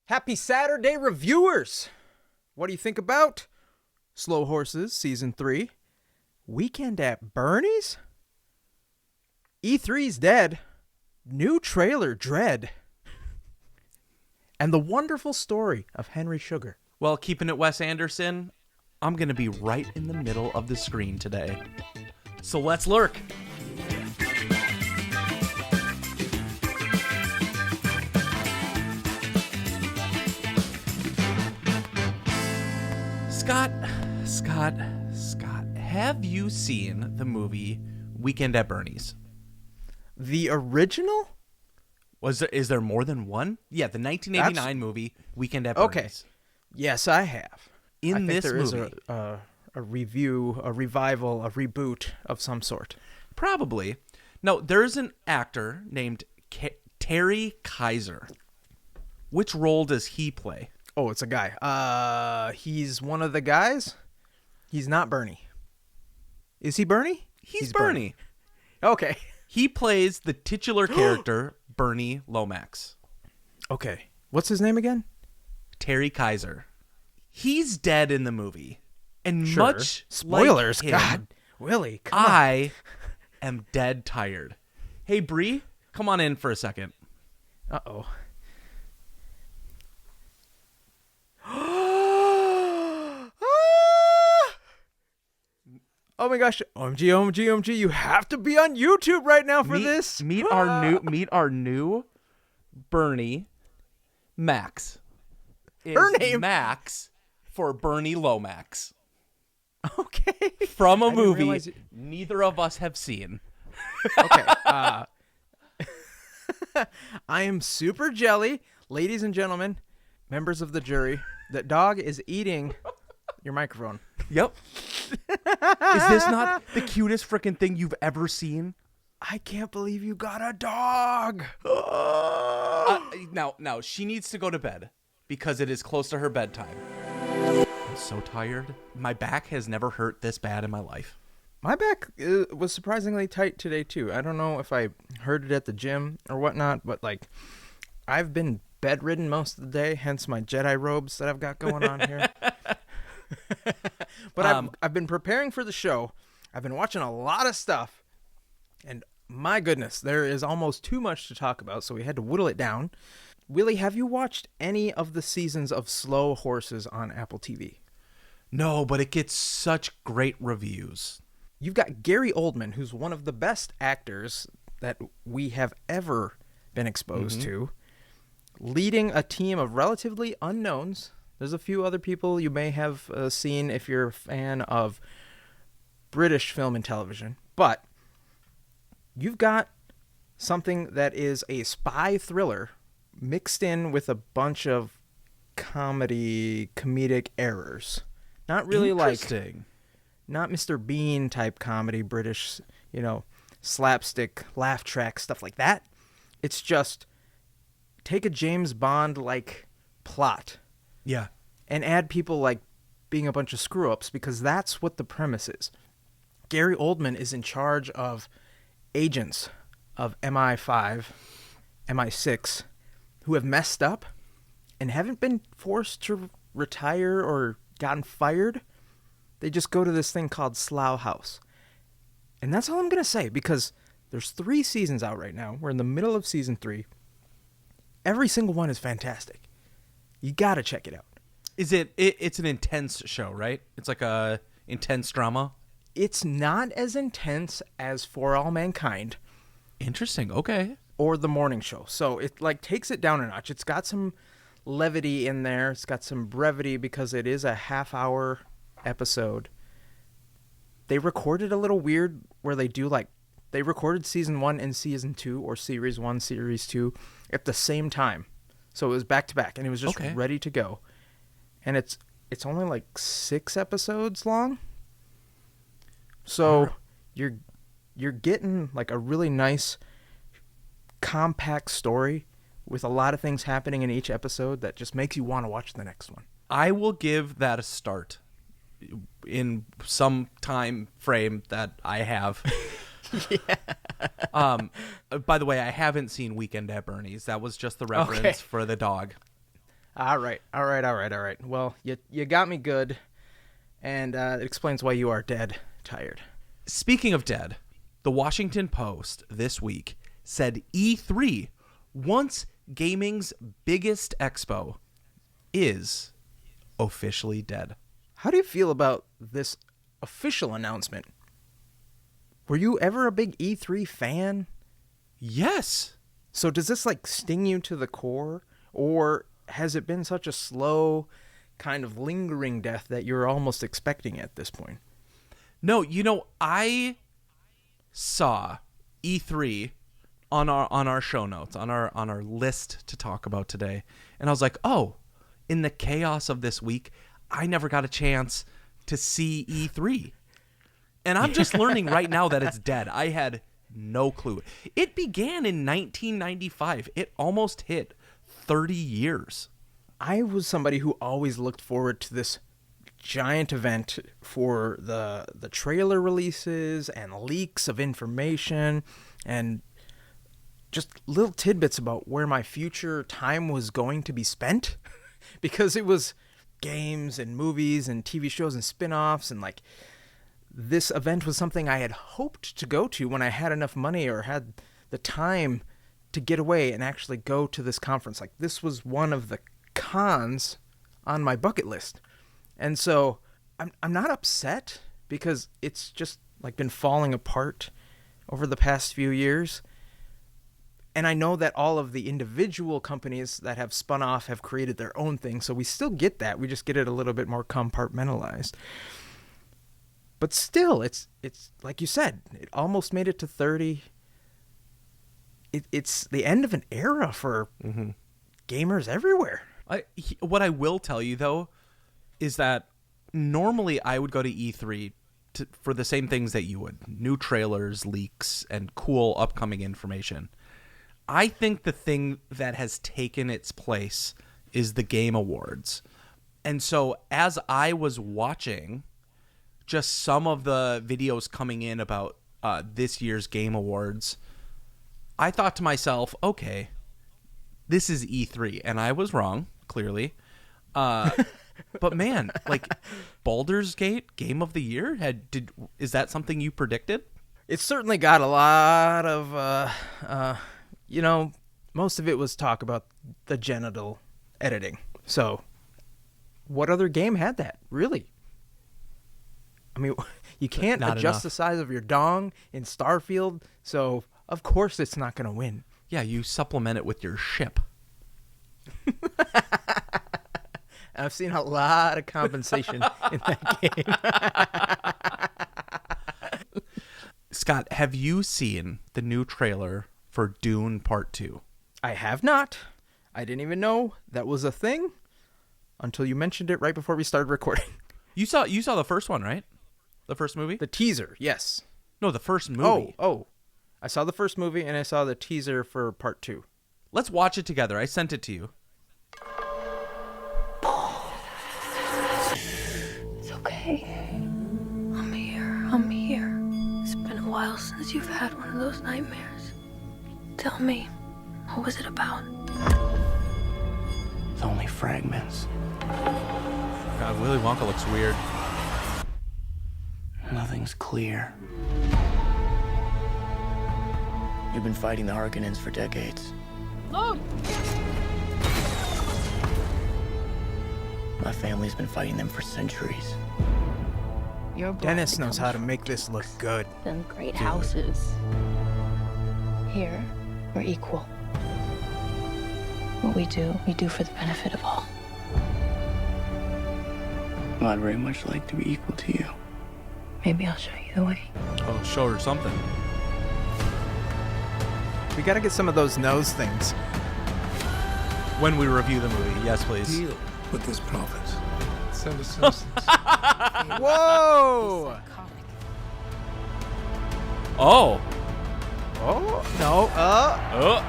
Happy Saturday, reviewers! What do you think about Slow Horses Season 3? Weekend at Bernie's? E3's dead. New trailer dread. And the wonderful story of Henry Sugar. Well, keeping it Wes Anderson, I'm going to be right in the middle of the screen today. So let's lurk. Scott, have you seen the movie Weekend at Bernie's? The original? Is there more than one? Yeah, the 1989 movie Weekend at Bernie's. Okay. Yes, I have. I think this there movie. is a review, a revival, a reboot of some sort. Probably. No, there's an actor named Terry Kaiser. Which role does he play? Oh, it's a guy. He's one of the guys. He's not Bernie. Is he Bernie? He's Bernie. Okay. He plays the titular character, Bernie Lomax. Okay. What's his name again? Terry Kaiser. He's dead in the movie. And Sure. much Spoilers. like him, God. Willie, come on. I am dead tired. Hey, Bree, come on in for a second. Uh-oh. Oh my gosh. OMG, you have to be on YouTube right now for this. Meet our new Bernie Max. Her name? Max for Bernie Lomax. Okay. From a I didn't movie realize neither of us have seen. Okay. I am super jelly, ladies and gentlemen, members of the jury. That dog is eating your microphone. Yep. Is this not the cutest freaking thing you've ever seen? I can't believe you got a dog. Now, she needs to go to bed because it is close to her bedtime. I'm so tired. My back has never hurt this bad in my life. My back was surprisingly tight today, too. I don't know if I heard it at the gym or whatnot, but, I've been bedridden most of the day, hence my Jedi robes that I've got going on here. But I've been preparing for the show. I've been watching a lot of stuff. And my goodness, there is almost too much to talk about, so we had to whittle it down. Willie, have you watched any of the seasons of Slow Horses on Apple TV? No, but it gets such great reviews. You've got Gary Oldman, who's one of the best actors that we have ever been exposed to, leading a team of relatively unknowns. There's a few other people you may have seen if you're a fan of British film and television. But you've got something that is a spy thriller mixed in with a bunch of comedic errors. Not really not Mr. Bean type comedy, British, slapstick, laugh track, stuff like that. It's just take a James Bond-like plot. Yeah. And add people like being a bunch of screw-ups because that's what the premise is. Gary Oldman is in charge of agents of MI5, MI6, who have messed up and haven't been forced to retire or gotten fired. They just go to this thing called Slough House. And that's all I'm going to say because there's 3 seasons out right now. We're in the middle of season 3. Every single one is fantastic. You got to check it out. It's an intense show, right? It's like a intense drama. It's not as intense as For All Mankind. Interesting. Okay. Or The Morning Show. So it takes it down a notch. It's got some levity in there. It's got some brevity because it is a half-hour episode. They recorded a little weird where they do they recorded season 1 and season 2 or series 1, series 2 at the same time. So it was back to back and it was just ready to go. And it's only 6 episodes long. So you're getting a really nice compact story with a lot of things happening in each episode that just makes you want to watch the next one. I will give that a start in some time frame that I have. Yeah. By the way, I haven't seen Weekend at Bernie's. That was just the reference for the dog. All right. Well, you got me good, and it explains why you are dead tired. Speaking of dead, the Washington Post this week said E3, once gaming's biggest expo, is officially dead. How do you feel about this official announcement? Were you ever a big E3 fan? Yes. So does this like sting you to the core, or has it been such a slow, kind of lingering death that you're almost expecting at this point? No, I saw E3 on our show notes, on our list to talk about today, and I was like, oh, in the chaos of this week, I never got a chance to see E3. And I'm just learning right now that it's dead. I had no clue. It began in 1995. It almost hit 30 years. I was somebody who always looked forward to this giant event for the trailer releases and leaks of information and just little tidbits about where my future time was going to be spent because it was games and movies and TV shows and spin-offs, and like this event was something I had hoped to go to when I had enough money or had the time to get away and actually go to this conference. Like this was one of the cons on my bucket list. And so I'm not upset because it's just like been falling apart over the past few years. And I know that all of the individual companies that have spun off have created their own thing. So we still get that. We just get it a little bit more compartmentalized. But still, it's like you said, it almost made it to 30. It's the end of an era for gamers everywhere. What I will tell you, though, is that normally I would go to E3 for the same things that you would. New trailers, leaks, and cool upcoming information. I think the thing that has taken its place is the Game Awards. And so as I was watching just some of the videos coming in about this year's Game Awards, I thought to myself, okay, this is E3. And I was wrong, clearly. But man, like Baldur's Gate Game of the Year, is that something you predicted? It's certainly got a lot of, most of it was talk about the genital editing. So what other game had that, really? I mean, you can't Not adjust enough. the size of your dong in Starfield, so of course it's not going to win. Yeah, you supplement it with your ship. I've seen a lot of compensation in that game. Scott, have you seen the new trailer for Dune Part 2? I have not. I didn't even know that was a thing until you mentioned it right before we started recording. You saw the first one, right? The first movie? The teaser, yes. No, the first movie. Oh. I saw the first movie and I saw the teaser for Part 2. Let's watch it together. I sent it to you. It's okay. I'm here. It's been a while since you've had one of those nightmares. Tell me, what was it about? It's only fragments. God, Willy Wonka looks weird. Nothing's clear. You've been fighting the Harkonnens for decades. Look! My family's been fighting them for centuries. Your blood Dennis knows how to becomes make this look good. in great houses. Here, we're equal. What we do for the benefit of all. Well, I'd very much like to be equal to you. Maybe I'll show you the way. Oh, show her something. We got to get some of those nose things. When we review the movie, yes, please. Deal with this prophet. Send assistance. Whoa! Oh. Oh, no. Oh.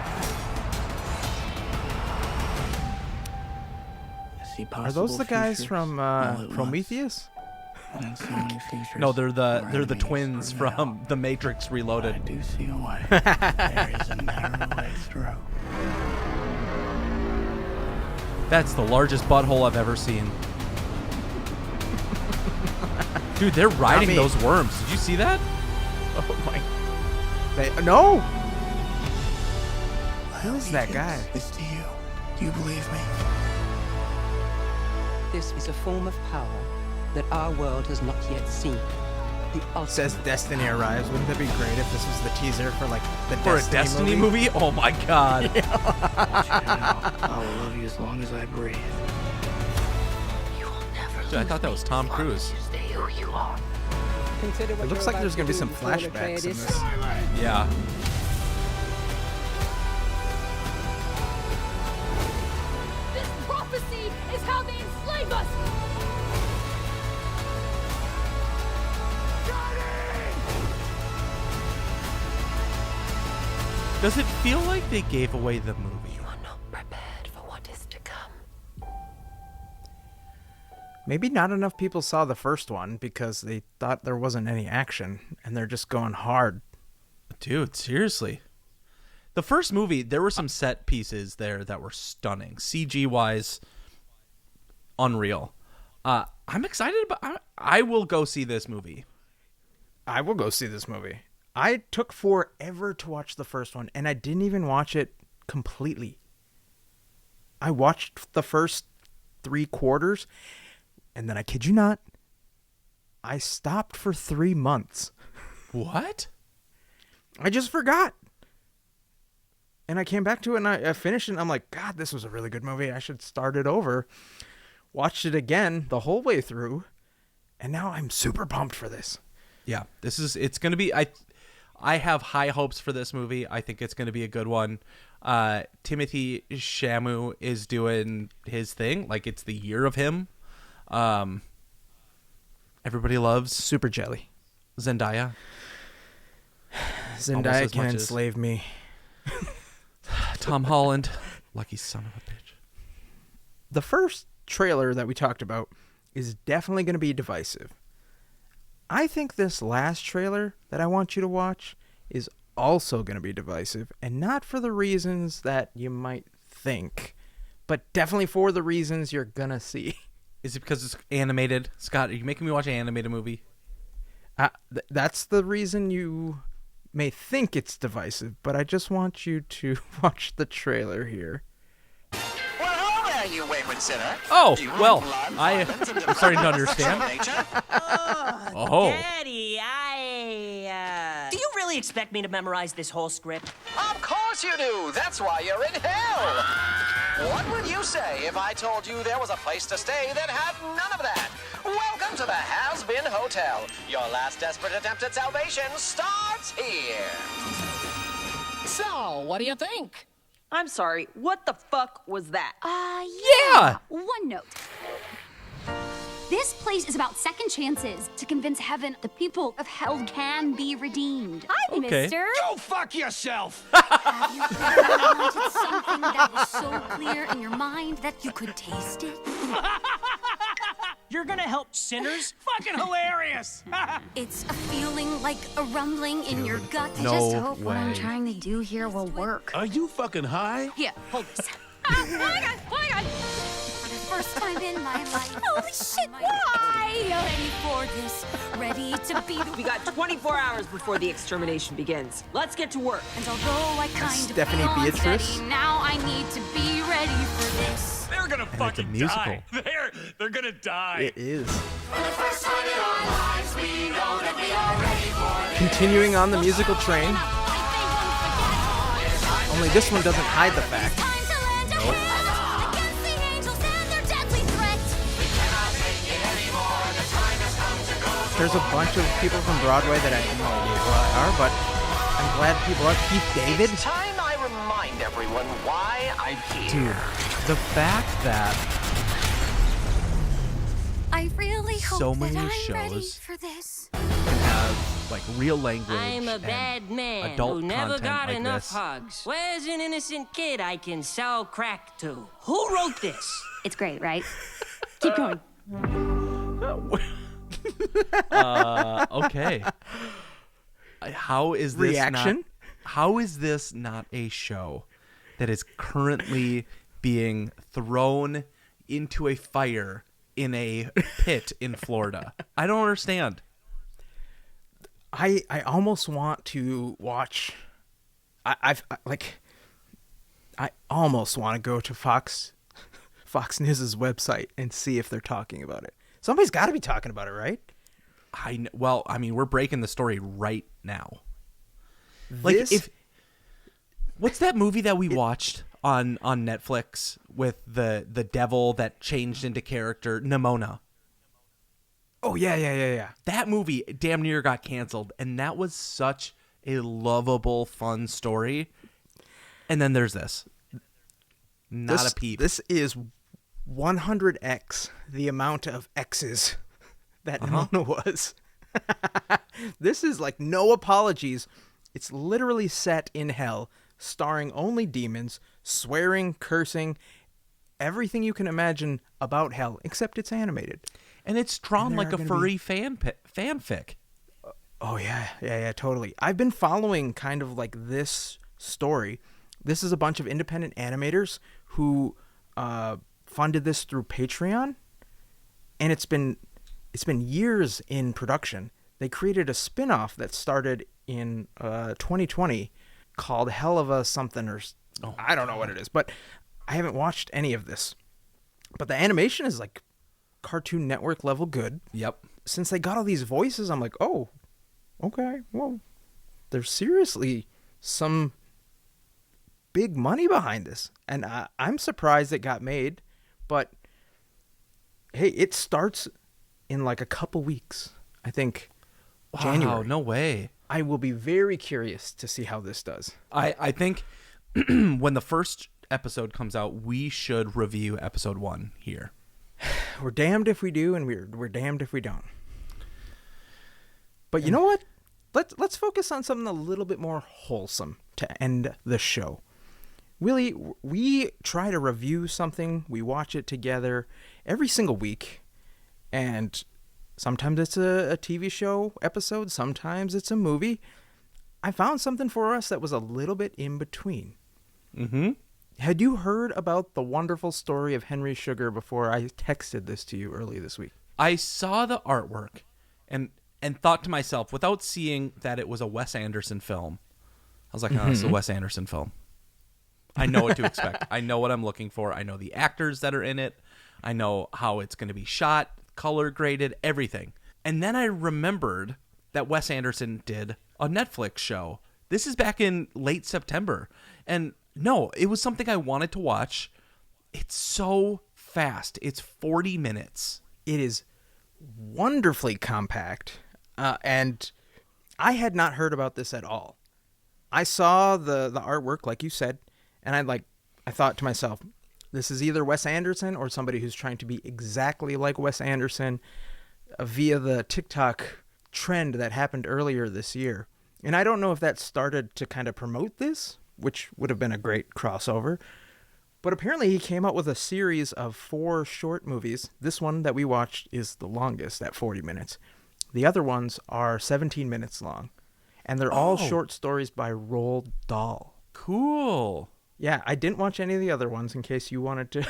I see Are possible those the guys futures from all at once. Prometheus? And so many futures No, they're where the enemies twins for now. from The Matrix Reloaded. I do see a way. There is a narrow way through. That's the largest butthole I've ever seen. Dude, they're riding those worms. Did you see that? Oh my. No! Who is that guy? It's to you. Do you believe me? This is a form of power that our world has not yet seen. The ultimate Says Destiny arrives. Wouldn't that be great if this was the teaser for like the For a Destiny movie? Oh my god. I will love you as long as I breathe. You will never Dude, I thought that was Tom Cruise. stay who you are. Consider what It looks you're like there's about gonna be to some do before the flashbacks in Atreides. this. Yeah. This prophecy is how they enslave us! Does it feel like they gave away the movie? You are not prepared for what is to come. Maybe not enough people saw the first one because they thought there wasn't any action, and they're just going hard. Dude, seriously. The first movie, there were some set pieces there that were stunning. CG-wise, unreal. I'm excited about... I will go see this movie. I will go see this movie. I took forever to watch the first one, and I didn't even watch it completely. I watched the first 3/4, and then I kid you not, I stopped for 3 months. What? I just forgot. And I came back to it, and I finished it, and I'm like, God, this was a really good movie. I should start it over. Watched it again the whole way through, and now I'm super pumped for this. Yeah, it's going to be... I have high hopes for this movie. I think it's going to be a good one. Timothy Chalamet is doing his thing. Like, it's the year of him. Everybody loves Super jelly. Zendaya. Zendaya as can much as- enslave me. Tom Holland. Lucky son of a bitch. The first trailer that we talked about is definitely going to be divisive. I think this last trailer that I want you to watch is also going to be divisive, and not for the reasons that you might think, but definitely for the reasons you're going to see. Is it because it's animated? Scott, are you making me watch an animated movie? That's the reason you may think it's divisive, but I just want you to watch the trailer here. Well, hello there, you wayward sinner. Oh, Do you have well, blood, I'm violence, and starting to defiance of understand. nature? Oh. Daddy, do you really expect me to memorize this whole script? Of course you do. That's why you're in hell. What would you say if I told you there was a place to stay that had none of that? Welcome to the Has-Been Hotel. Your last desperate attempt at salvation starts here. So, what do you think? I'm sorry, what the fuck was that? Yeah. One note. This place is about second chances to convince heaven the people of hell can be redeemed. Hi, Okay. mister. Go fuck yourself! Have you ever wanted something that was so clear in your mind that you could taste it? You're gonna help sinners? Fucking hilarious! It's a feeling like a rumbling in your gut. I no just hope what I'm way. trying to do here will work. Are you fucking high? Here, hold this. Oh my god, oh my god! For the first time in my life. Holy shit, why? Ready for this, ready to be the... We got 24 hours before the extermination begins. Let's get to work. And although I kind of Stephanie feel Beatrice? unsteady, now I need to be ready for this. They're gonna it's a fucking musical. die. They're gonna die. It is. Continuing on the musical train, only this one doesn't hide the fact. There's a bunch of people from Broadway that I have no idea who they are, but I'm glad people are. Keith David? It's time I remind everyone why I'm here. Dude, the fact that I really hope So that many I'm ready shows for this. can have like real language I'm a and bad man adult who never content got like enough this. hugs. Where's an innocent kid I can sell crack to? Who wrote this? It's great, right? Keep going. Okay. How is this Reaction? How is this not a show that is currently being thrown into a fire in a pit in Florida. I don't understand. I almost want to watch. I almost want to go to Fox News's website and see if they're talking about it. Somebody's got to be talking about it, right? Well, I mean, we're breaking the story right now. What's that movie that we watched on Netflix with the devil that changed into character, Nimona? Oh, yeah. That movie damn near got canceled, and that was such a lovable, fun story. And then there's this. Not a peep. This is 100x the amount of X's that Nimona was. This is like no apologies. It's literally set in hell, starring only demons, swearing, cursing, everything you can imagine about hell, except it's animated. And it's drawn like a furry fanfic. Oh, yeah, totally. I've been following kind of like this story. This is a bunch of independent animators who funded this through Patreon, and it's been years in production. They created a spin-off that started in 2020 called Helluva something I don't know what it is, but I haven't watched any of this. But the animation is like Cartoon Network level good. Yep. Since they got all these voices, I'm like, oh, okay, well, there's seriously some big money behind this. And I'm surprised it got made, but hey, it starts in like a couple weeks. I think January. No way. I will be very curious to see how this does. I think when the first episode comes out, we should review episode 1 here. We're damned if we do, and we're damned if we don't. But you know what? Let's focus on something a little bit more wholesome to end the show. Willie, we try to review something, we watch it together every single week, and sometimes it's a TV show episode, sometimes it's a movie. I found something for us that was a little bit in between. Mm-hmm. Had you heard about the wonderful story of Henry Sugar before I texted this to you early this week? I saw the artwork and thought to myself, without seeing that it was a Wes Anderson film, I was like, oh, it's a Wes Anderson film. I know what to expect. I know what I'm looking for. I know the actors that are in it. I know how it's going to be shot, color graded, everything. And then I remembered that Wes Anderson did a Netflix show. This is back in late September. And no, it was something I wanted to watch. It's so fast. It's 40 minutes. It is wonderfully compact. And I had not heard about this at all. I saw the artwork, like you said, and I thought to myself, this is either Wes Anderson or somebody who's trying to be exactly like Wes Anderson via the TikTok trend that happened earlier this year. And I don't know if that started to kind of promote this, which would have been a great crossover. But apparently he came out with a series of 4 short movies. This one that we watched is the longest at 40 minutes. The other ones are 17 minutes long. And they're all short stories by Roald Dahl. Cool. Yeah, I didn't watch any of the other ones in case you wanted to,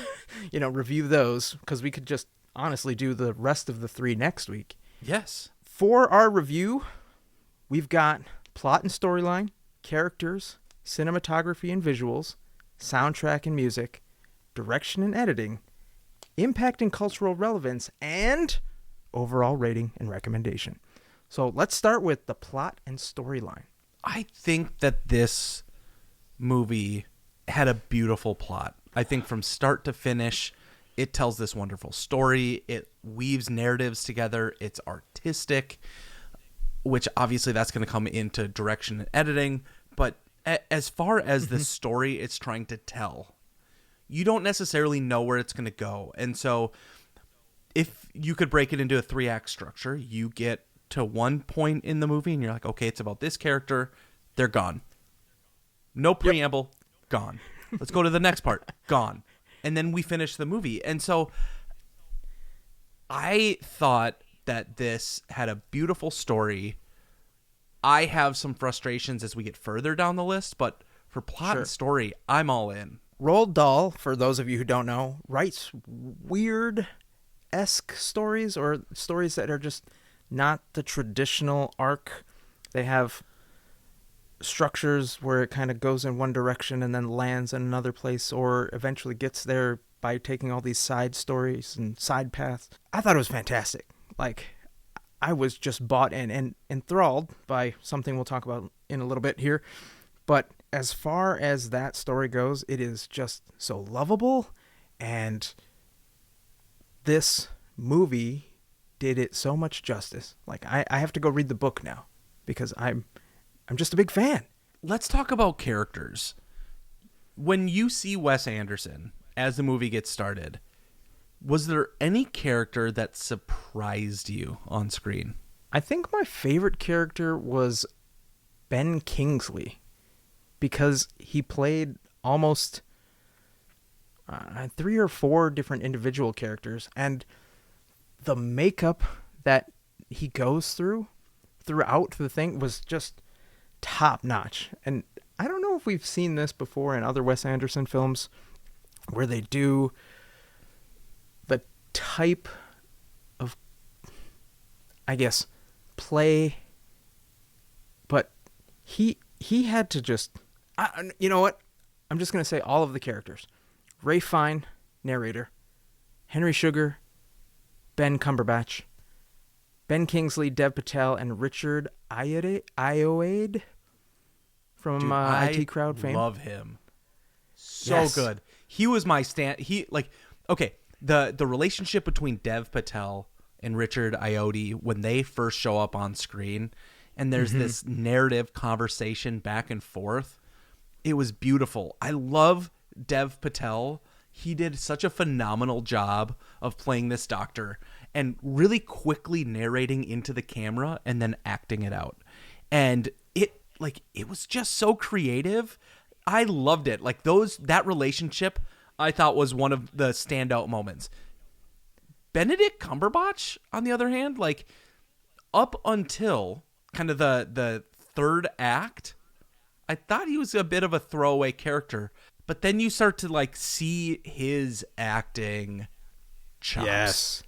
review those, because we could just honestly do the rest of the 3 next week. Yes. For our review, we've got plot and storyline, characters, cinematography and visuals, soundtrack and music, direction and editing, impact and cultural relevance, and overall rating and recommendation. So let's start with the plot and storyline. I think that this movie had a beautiful plot. I think from start to finish, it tells this wonderful story. It weaves narratives together. It's artistic, which obviously that's going to come into direction and editing. But as far as the story it's trying to tell, you don't necessarily know where it's going to go. And so if you could break it into a 3-act structure, you get to one point in the movie and you're like, okay, it's about this character. They're gone. No preamble. Gone. Let's go to the next part. Gone. And then we finish the movie. And so I thought that this had a beautiful story. I have some frustrations as we get further down the list, but for plot and story, I'm all in. Roald Dahl, for those of you who don't know, writes weird-esque stories, or stories that are just not the traditional arc. They have structures where it kind of goes in one direction and then lands in another place, or eventually gets there by taking all these side stories and side paths. I thought it was fantastic. Like, I was just bought in and enthralled by something we'll talk about in a little bit here. But as far as that story goes, it is just so lovable, and this movie did it so much justice. Like, I have to go read the book now because I'm just a big fan. Let's talk about characters. When you see Wes Anderson as the movie gets started, was there any character that surprised you on screen? I think my favorite character was Ben Kingsley, because he played almost 3 or 4 different individual characters, and the makeup that he goes throughout the thing was just top notch. And I don't know if we've seen this before in other Wes Anderson films, where they do the type of, I guess, play, but he had to just, you know what? I'm just going to say all of the characters. Ray Fine, narrator. Henry Sugar, Ben Cumberbatch. Ben Kingsley, Dev Patel, and Richard Ayoade from Dude, IT Crowd fame. I love him. So good. He was my the relationship between Dev Patel and Richard Ayoade when they first show up on screen, and there's this narrative conversation back and forth. It was beautiful. I love Dev Patel. He did such a phenomenal job of playing this doctor and really quickly narrating into the camera and then acting it out. And it was just so creative. I loved it. Like that relationship I thought was one of the standout moments. Benedict Cumberbatch, on the other hand, like up until kind of the third act, I thought he was a bit of a throwaway character, but then you start to like see his acting chops.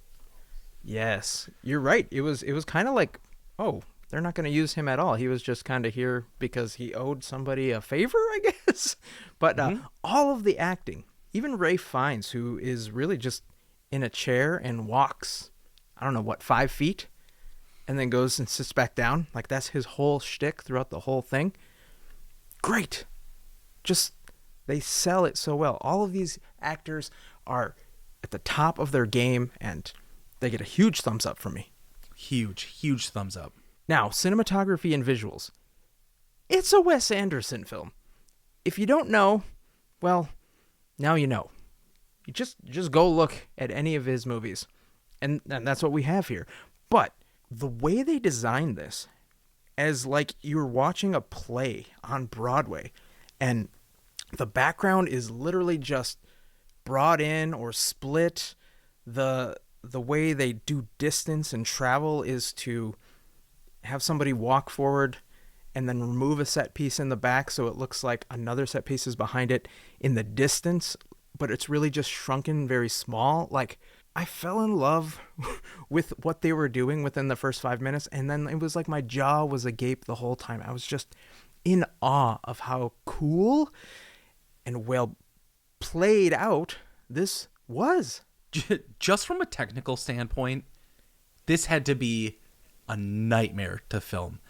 Yes, you're right. It was kind of like, oh, they're not going to use him at all. He was just kind of here because he owed somebody a favor, I guess. But all of the acting, even Ray Fiennes, who is really just in a chair and walks, I don't know what, 5 feet, and then goes and sits back down. Like, that's his whole shtick throughout the whole thing. Great. Just, they sell it so well. All of these actors are at the top of their game, and they get a huge thumbs up from me. Huge thumbs up. Now, cinematography and visuals. It's a Wes Anderson film. If you don't know, well, now you know. You just go look at any of his movies, and that's what we have here. But the way they designed this, as like you're watching a play on Broadway, and the background is literally just brought in or split. The way they do distance and travel is to have somebody walk forward and then remove a set piece in the back so it looks like another set piece is behind it in the distance, but it's really just shrunken very small. Like, I fell in love with what they were doing within the first 5 minutes, and then it was like my jaw was agape the whole time. I was just in awe of how cool and well played out this was. Just from a technical standpoint, this had to be a nightmare to film.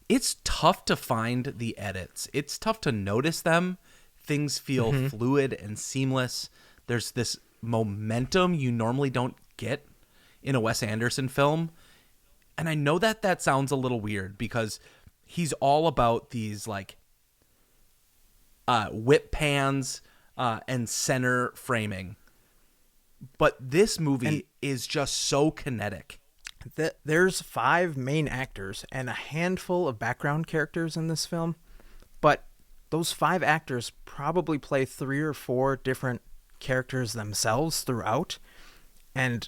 It's tough to find the edits. It's tough to notice them. Things feel fluid and seamless. There's this momentum you normally don't get in a Wes Anderson film. And I know that sounds a little weird because he's all about these like whip pans and center framing. But this movie is just so kinetic. There's 5 main actors and a handful of background characters in this film, but those 5 actors probably play 3 or 4 different characters themselves throughout, and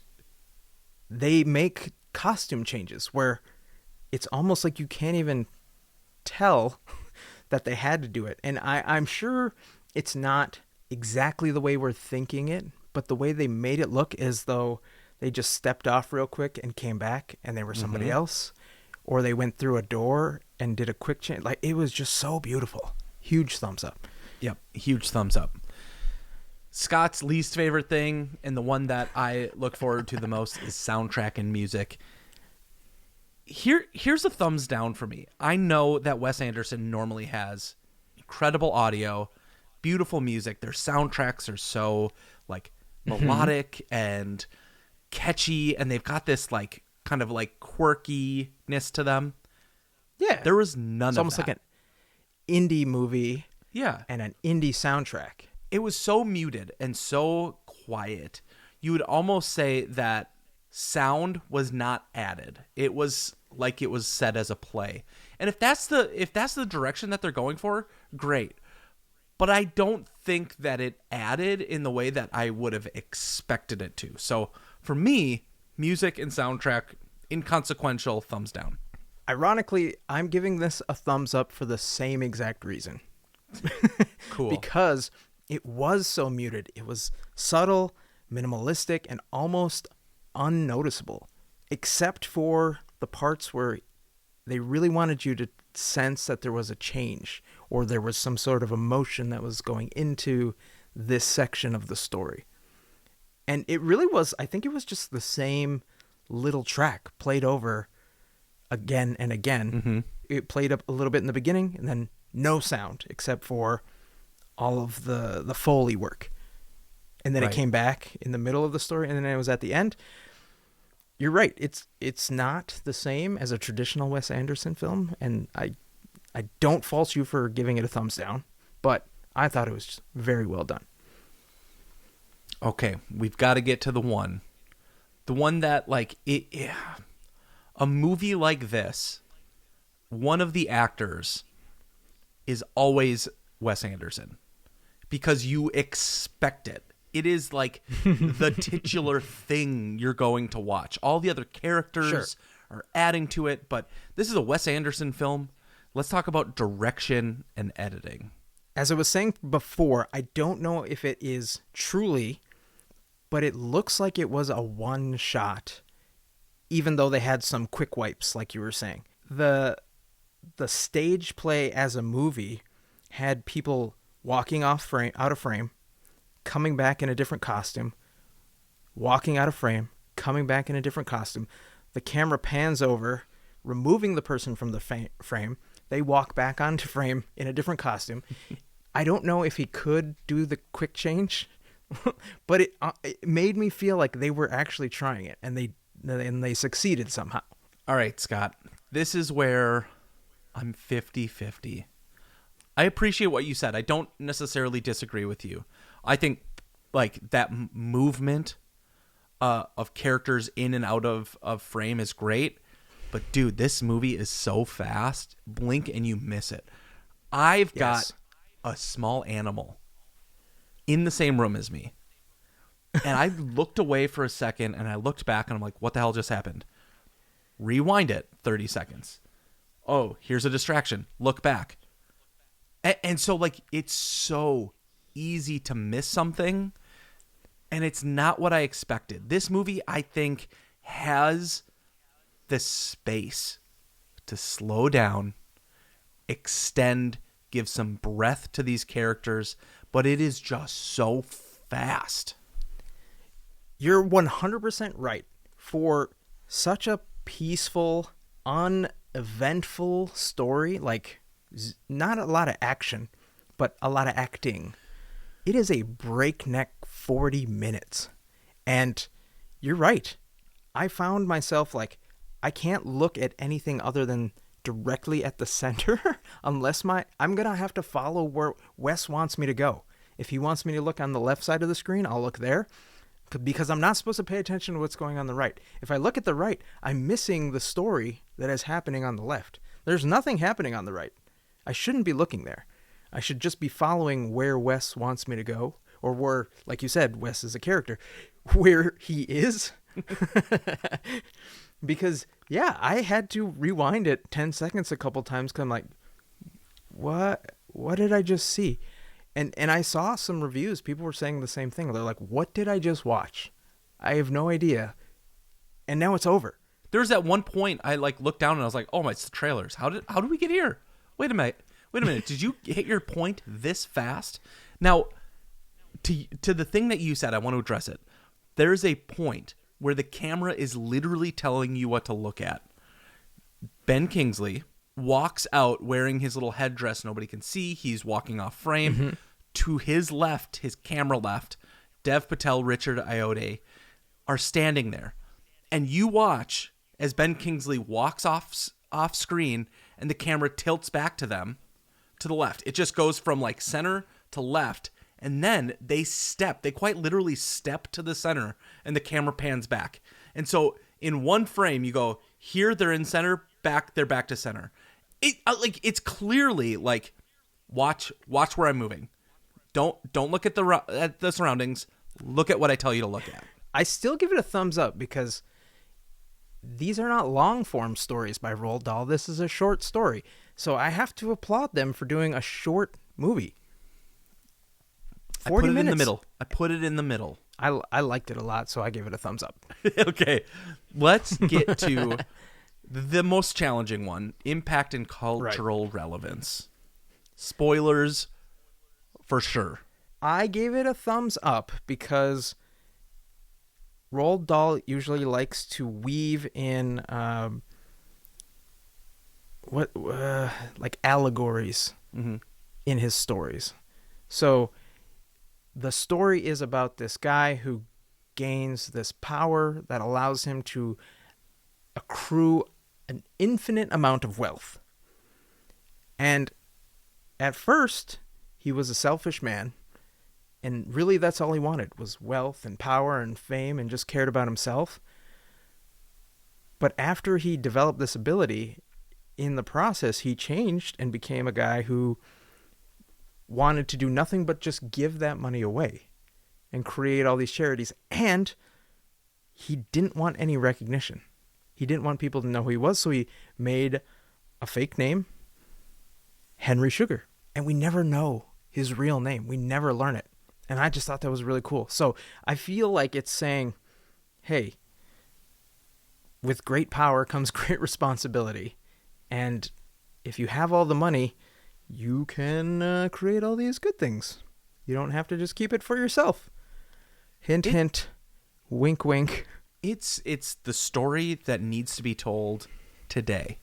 they make costume changes where it's almost like you can't even tell that they had to do it. And I'm sure it's not exactly the way we're thinking it, but the way they made it look as though they just stepped off real quick and came back and they were somebody else, or they went through a door and did a quick change. Like, it was just so beautiful. Huge thumbs up. Yep, huge thumbs up. Scott's least favorite thing, and the one that I look forward to the most, is soundtrack and music. Here's a thumbs down for me. I know that Wes Anderson normally has incredible audio, beautiful music. Their soundtracks are so like melodic and catchy, and they've got this like kind of like quirkiness to them. Yeah. There was none of that. It's almost like an indie movie. Yeah. And an indie soundtrack. It was so muted and so quiet. You would almost say that sound was not added. It was like it was set as a play. And if that's the direction that they're going for, great. But I don't think that it added in the way that I would have expected it to. So for me, music and soundtrack, inconsequential, thumbs down. Ironically, I'm giving this a thumbs up for the same exact reason. Cool. Because it was so muted. It was subtle, minimalistic, and almost unnoticeable, except for the parts where they really wanted you to sense that there was a change or there was some sort of emotion that was going into this section of the story. And it really was, I think it was just the same little track played over again and again. Mm-hmm. It played up a little bit in the beginning and then no sound except for all of the Foley work. And then Right. it came back in the middle of the story, and then it was at the end. You're right. It's not the same as a traditional Wes Anderson film, and I don't fault you for giving it a thumbs down, but I thought it was very well done. Okay, we've got to get to the one that like a movie like this, one of the actors is always Wes Anderson because you expect it. It is like the titular thing you're going to watch. All the other characters are adding to it, but this is a Wes Anderson film. Let's talk about direction and editing. As I was saying before, I don't know if it is truly, but it looks like it was a one shot, even though they had some quick wipes, like you were saying. The stage play as a movie had people walking out of frame, coming back in a different costume, walking out of frame, coming back in a different costume. The camera pans over, removing the person from the frame. They walk back onto frame in a different costume. I don't know if he could do the quick change, but it made me feel like they were actually trying it, and they succeeded somehow. All right, Scott, this is where I'm 50-50. I appreciate what you said. I don't necessarily disagree with you. I think like that movement of characters in and out of frame is great. But dude, this movie is so fast. Blink and you miss it. I've got a small animal in the same room as me. And I looked away for a second and I looked back and I'm like, what the hell just happened? Rewind it 30 seconds. Oh, here's a distraction. Look back. And so like it's so easy to miss something, and it's not what I expected. This movie, I think, has the space to slow down, extend, give some breath to these characters, but it is just so fast. You're 100% right. For such a peaceful, uneventful story, like not a lot of action, but a lot of acting, it is a breakneck 40 minutes. And you're right. I found myself like, I can't look at anything other than directly at the center unless I'm going to have to follow where Wes wants me to go. If he wants me to look on the left side of the screen, I'll look there, because I'm not supposed to pay attention to what's going on the right. If I look at the right, I'm missing the story that is happening on the left. There's nothing happening on the right. I shouldn't be looking there. I should just be following where Wes wants me to go, or where, like you said, Wes is a character, where he is. Because, yeah, I had to rewind it 10 seconds a couple times because I'm like, what did I just see? And I saw some reviews. People were saying the same thing. They're like, what did I just watch? I have no idea. And now it's over. There's that one point I like looked down and I was like, oh my, it's the trailers. How did we get here? Wait a minute. Did you hit your point this fast? Now, to the thing that you said, I want to address it. There's a point where the camera is literally telling you what to look at. Ben Kingsley walks out wearing his little headdress nobody can see. He's walking off frame. Mm-hmm. To his left, his camera left, Dev Patel, Richard Ayoade are standing there. And you watch as Ben Kingsley walks off screen and the camera tilts back to them to the left. It just goes from like center to left. And then they quite literally step to the center and the camera pans back. And so in one frame, you go, here they're in center, back, they're back to center. It's clearly like, watch where I'm moving. Don't look at the surroundings. Look at what I tell you to look at. I still give it a thumbs up because these are not long form stories by Roald Dahl. This is a short story. So I have to applaud them for doing a short movie. 40 minutes. I put it in the middle. I liked it a lot, so I gave it a thumbs up. Okay, let's get to the most challenging one, impact and cultural relevance. Spoilers for sure. I gave it a thumbs up because Roald Dahl usually likes to weave in like allegories in his stories. So the story is about this guy who gains this power that allows him to accrue an infinite amount of wealth. And at first, he was a selfish man. And really, that's all he wanted was wealth and power and fame and just cared about himself. But after he developed this ability, in the process, he changed and became a guy who wanted to do nothing but just give that money away and create all these charities. And he didn't want any recognition. He didn't want people to know who he was, so he made a fake name, Henry Sugar. And we never know his real name. We never learn it. And I just thought that was really cool. So I feel like it's saying, hey, with great power comes great responsibility. And if you have all the money, you can create all these good things. You don't have to just keep it for yourself. Hint, hint, wink, wink. It's the story that needs to be told today.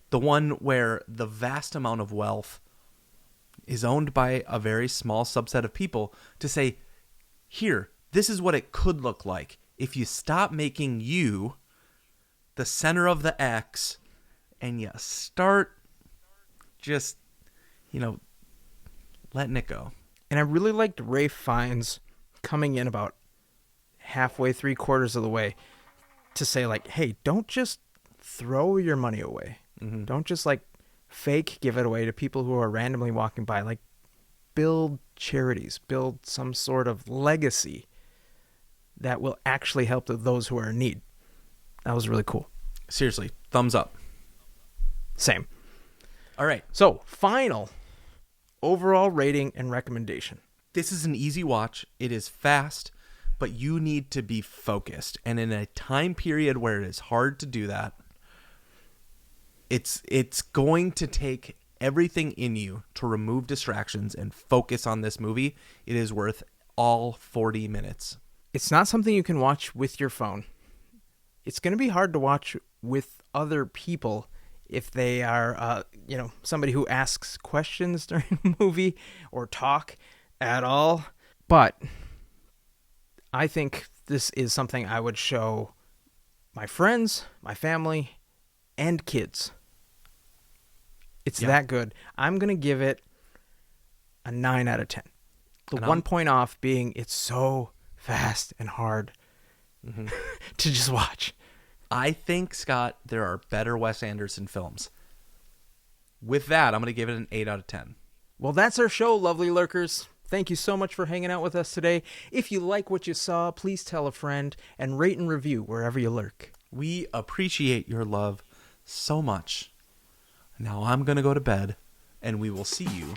The one where the vast amount of wealth is owned by a very small subset of people to say, here, this is what it could look like if you stop making you the center of the X and you start just, letting it go. And I really liked Ralph Fiennes coming in about halfway, 3/4 of the way to say like, hey, don't just throw your money away. Mm-hmm. Don't just like fake give it away to people who are randomly walking by. Like, build charities, build some sort of legacy that will actually help those who are in need. That was really cool. Seriously, thumbs up. Same. All right. So, final overall rating and recommendation. This is an easy watch. It is fast, but you need to be focused. And in a time period where it is hard to do that, it's going to take everything in you to remove distractions and focus on this movie. It is worth all 40 minutes. It's not something you can watch with your phone. It's going to be hard to watch with other people if they are, somebody who asks questions during the movie or talk at all. But I think this is something I would show my friends, my family, and kids. It's that good. I'm going to give it a 9 out of 10. The 1 point off being it's so fast and hard to just watch. I think, Scott, there are better Wes Anderson films. With that, I'm going to give it an 8 out of 10. Well, that's our show, lovely lurkers. Thank you so much for hanging out with us today. If you like what you saw, please tell a friend and rate and review wherever you lurk. We appreciate your love so much. Now I'm going to go to bed, and we will see you